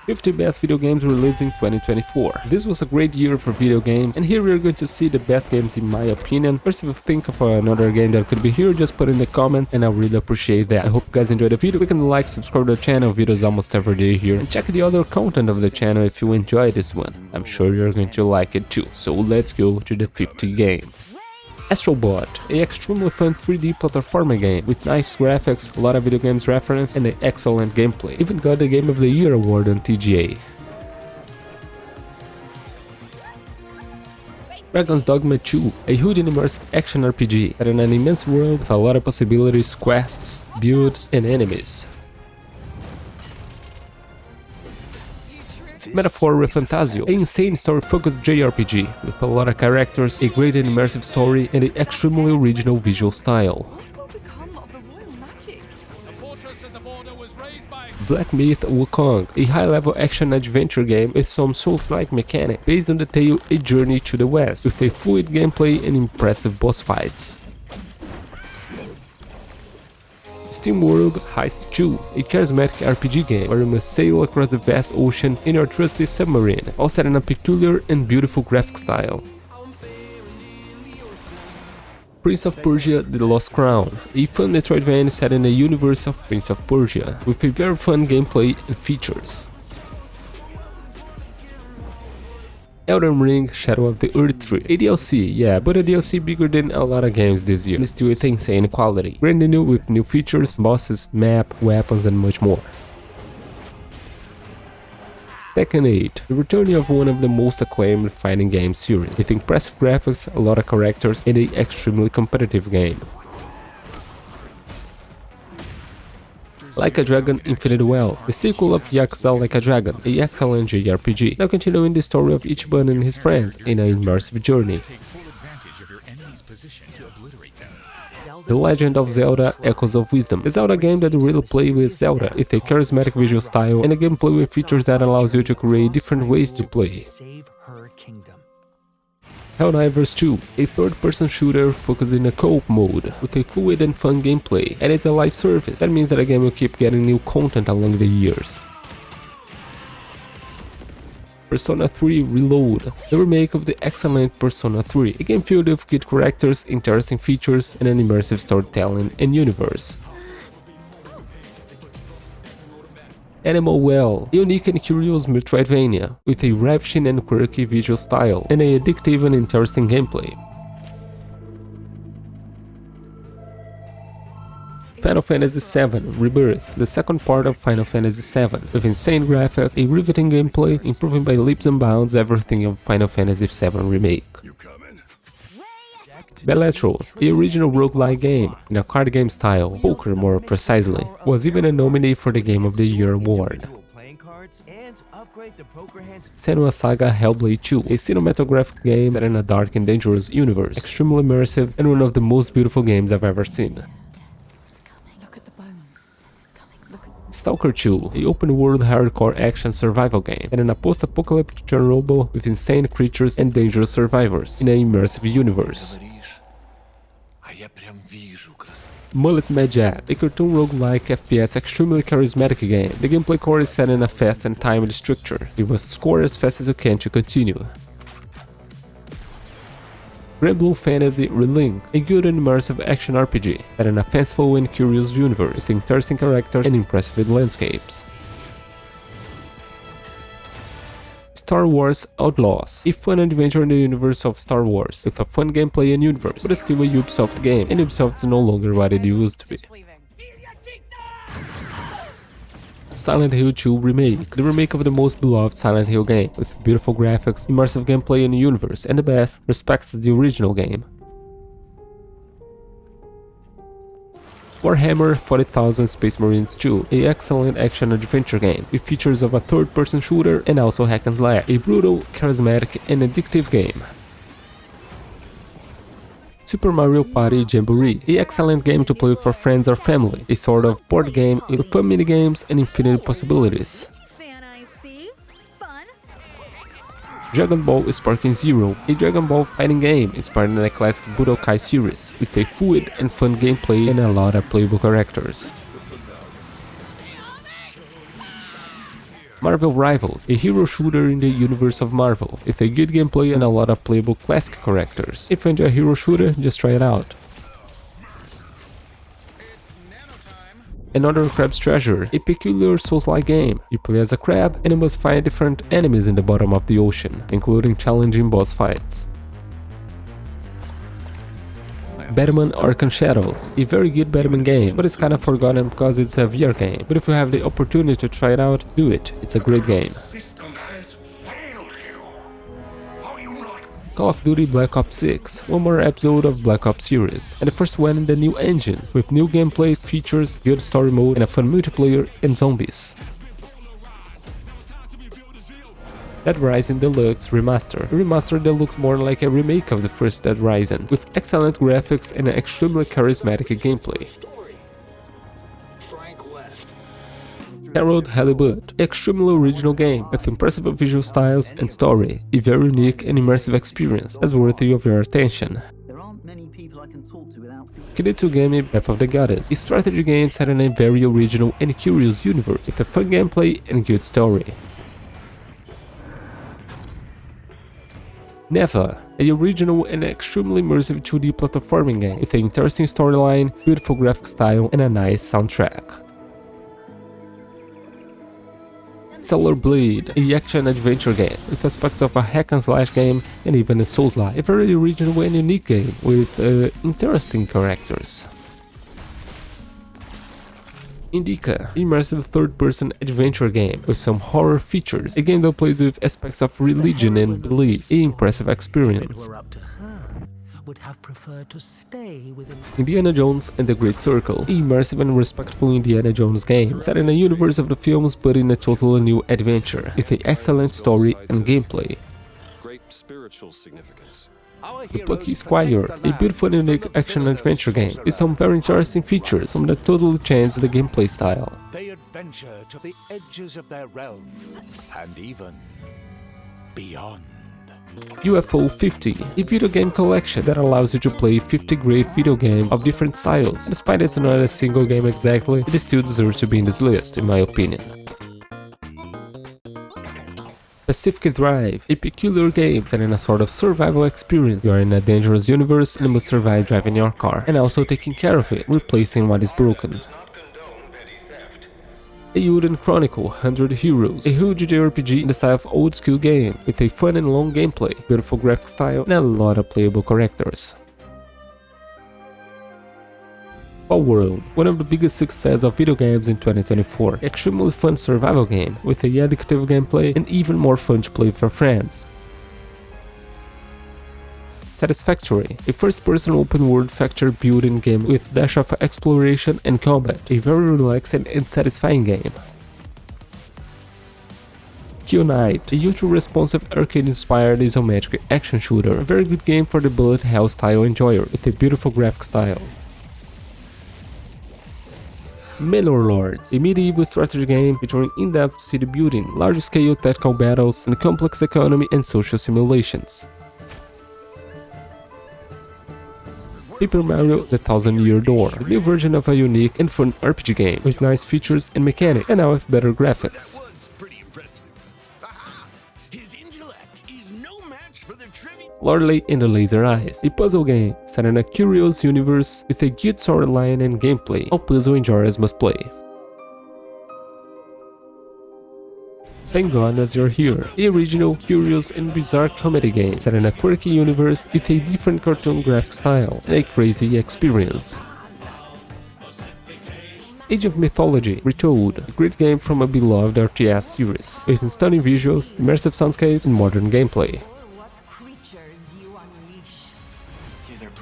50 best video games released in 2024. This was a great year for video games, and here we are going to see the best games in my opinion. First, if you think of another game that could be here, just put in the comments and I really appreciate that. I hope you guys enjoyed the video. Click on the like, subscribe to the channel, videos almost every day here, and check the other content of the channel if you enjoy this one. I'm sure you're going to like it too. So let's go to the 50 games. Astro Bot, an extremely fun 3D platformer game with nice graphics, a lot of video games reference, and an excellent gameplay. Even got the Game of the Year award on TGA. Dragon's Dogma 2, a huge and immersive action RPG set in an immense world with a lot of possibilities, quests, builds, and enemies. Metaphor Refantazio, an insane story-focused JRPG with a lot of characters, a great and immersive story, and an extremely original visual style. Black Myth Wukong, a high-level action-adventure game with some Souls-like mechanic based on the tale A Journey to the West, with a fluid gameplay and impressive boss fights. SteamWorld Heist II, a charismatic RPG game where you must sail across the vast ocean in your trusty submarine, all set in a peculiar and beautiful graphic style. Prince of Persia: The Lost Crown, a fun Metroidvania set in the universe of Prince of Persia, with a very fun gameplay and features. Elden Ring: Shadow of the Erdtree, a DLC, yeah, but a DLC bigger than a lot of games this year, and still with insane quality. Brand new with new features, bosses, map, weapons, and much more. Tekken 8, the return of one of the most acclaimed fighting game series, with impressive graphics, a lot of characters, and an extremely competitive game. Like a Dragon Infinite Wealth, the sequel of Yakuza Like a Dragon, a excellent JRPG, now continuing the story of Ichiban and his friends in an immersive journey. The Legend of Zelda: Echoes of Wisdom, a Zelda game that really plays with Zelda, with a charismatic visual style and a gameplay with features that allows you to create different ways to play. Helldivers 2, a third-person shooter focused in a co-op mode, with a fluid and fun gameplay, and it's a live service. That means that the game will keep getting new content along the years. Persona 3 Reload, the remake of the excellent Persona 3, a game filled with good characters, interesting features, and an immersive storytelling and universe. Animal Well, a unique and curious Metroidvania, with a ravishing and quirky visual style, and an addictive and interesting gameplay. Final Fantasy VII Rebirth, the second part of Final Fantasy VII, with insane graphics, a riveting gameplay, improving by leaps and bounds everything of Final Fantasy VII Remake. Balatro, the original roguelike game, in a card game style, poker more precisely, was even a nominee for the Game of the Year award. Senua Saga Hellblade 2, a cinematographic game set in a dark and dangerous universe, extremely immersive and one of the most beautiful games I've ever seen. S.T.A.L.K.E.R 2, a open-world hardcore action survival game, and in a post-apocalyptic Chernobyl with insane creatures and dangerous survivors in an immersive universe. Mullet MadJack, a cartoon roguelike FPS extremely charismatic game. The gameplay core is set in a fast and timely structure. You must score as fast as you can to continue. Granblue Fantasy Relink, a good and immersive action RPG set in a fanciful and curious universe with interesting characters and impressive landscapes. Star Wars Outlaws, a fun adventure in the universe of Star Wars, with a fun gameplay and universe, but still a Ubisoft game, and Ubisoft is no longer what it used to be. Silent Hill 2 Remake, the remake of the most beloved Silent Hill game, with beautiful graphics, immersive gameplay and universe, and the best, respects the original game. Warhammer 40,000 Space Marines 2, a excellent action-adventure game, with features of a third-person shooter and also hack and slash, a brutal, charismatic and addictive game. Super Mario Party Jamboree, an excellent game to play for friends or family, a sort of board game with fun minigames and infinite possibilities. Dragon Ball Sparking Zero, a Dragon Ball fighting game inspired in the classic Budokai series, with a fluid and fun gameplay and a lot of playable characters. Marvel Rivals, a hero shooter in the universe of Marvel, with a good gameplay and a lot of playable classic characters. If you enjoy a hero shooter, just try it out. Another Crab's Treasure, a peculiar Souls-like game. You play as a crab and you must find different enemies in the bottom of the ocean, including challenging boss fights. Batman Arkham Shadow, a very good Batman game, but it's kinda forgotten because it's a VR game. But if you have the opportunity to try it out, do it, it's a great game. Call of Duty Black Ops 6, one more episode of Black Ops series, and the first one in the new engine, with new gameplay features, good story mode, and a fun multiplayer and zombies. Dead Rising Deluxe Remaster. A remaster that looks more like a remake of the first Dead Rising, with excellent graphics and an extremely charismatic gameplay. Herald Halibut, an extremely original game with impressive visual styles and story, a very unique and immersive experience that's worthy of your attention. Kunitsu-Gami Path of the Goddess, a strategy game set in a very original and curious universe with a fun gameplay and good story. Neva, a original and extremely immersive 2D platforming game with an interesting storyline, beautiful graphic style, and a nice soundtrack. Stellar Blade, a action-adventure game with aspects of a hack-and-slash game and even a Souls-like, a very original and unique game with interesting characters. Indica, immersive third-person adventure game with some horror features, a game that plays with aspects of religion and belief, an impressive experience. Indiana Jones and the Great Circle, an immersive and respectful Indiana Jones game, set in a universe of the films but in a totally new adventure, with an excellent story and gameplay. Great spiritual significance. The Plucky Squire, a beautiful and unique action-adventure game with some very interesting features, some that totally change the gameplay style. They adventure to the edges of their realm, and even beyond. UFO 50, a video game collection that allows you to play 50 great video games of different styles. Despite it's not a single game exactly, it still deserves to be in this list, in my opinion. Pacific Drive, a peculiar game set in a sort of survival experience. You are in a dangerous universe and you must survive driving your car, and also taking care of it, replacing what is broken. Eiyuden Chronicle 100 Heroes, a huge JRPG in the style of old school game, with a fun and long gameplay, beautiful graphic style, and a lot of playable characters. World, one of the biggest successes of video games in 2024, extremely fun survival game with a addictive gameplay and even more fun to play with your friends. Satisfactory, a first-person open-world factory building game with dash of exploration and combat, a very relaxing and satisfying game. Kill Knight, a ultra-responsive arcade-inspired isometric action shooter, a very good game for the bullet hell style enjoyer with a beautiful graphic style. Manor Lords, a medieval strategy game featuring in-depth city building, large-scale tactical battles, and complex economy and social simulations. Paper Mario: The Thousand-Year Door, a new version of a unique and fun RPG game with nice features and mechanics, and now with better graphics. Lordly and the Laser Eyes, a puzzle game set in a curious universe with a good storyline and gameplay, all puzzle enjoyers must play. Thank God As You're Here, a original, curious and bizarre comedy game set in a quirky universe with a different cartoon graphic style and a crazy experience. Age of Mythology Retold, a great game from a beloved RTS series, with stunning visuals, immersive soundscapes and modern gameplay.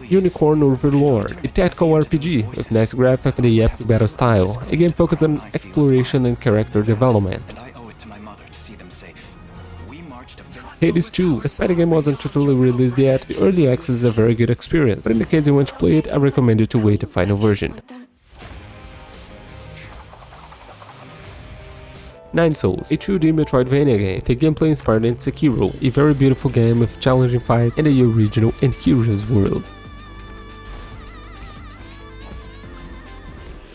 Unicorn Overlord, a tactical RPG with nice graphics and a epic battle style, a game focused on exploration and character development. Hades 2, despite the game wasn't totally released yet, the early access is a very good experience, but in the case you want to play it, I recommend you to wait the final version. Nine Souls, a 2D Metroidvania game with a gameplay inspired in Sekiro, a very beautiful game with challenging fights and a original and curious world.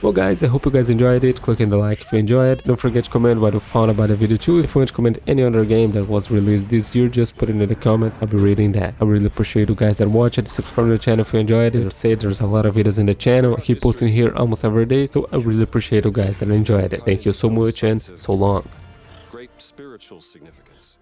Well guys, I hope you guys enjoyed it. Click on the like if you enjoyed. Don't forget to comment what you found about the video too. If you want to comment any other game that was released this year, just put it in the comments. I'll be reading that. I really appreciate you guys that watch it. Subscribe to the channel if you enjoyed it. As I said, there's a lot of videos in the channel. I keep posting here almost every day, so I really appreciate you guys that enjoyed it. Thank you so much and so long. Great spiritual significance.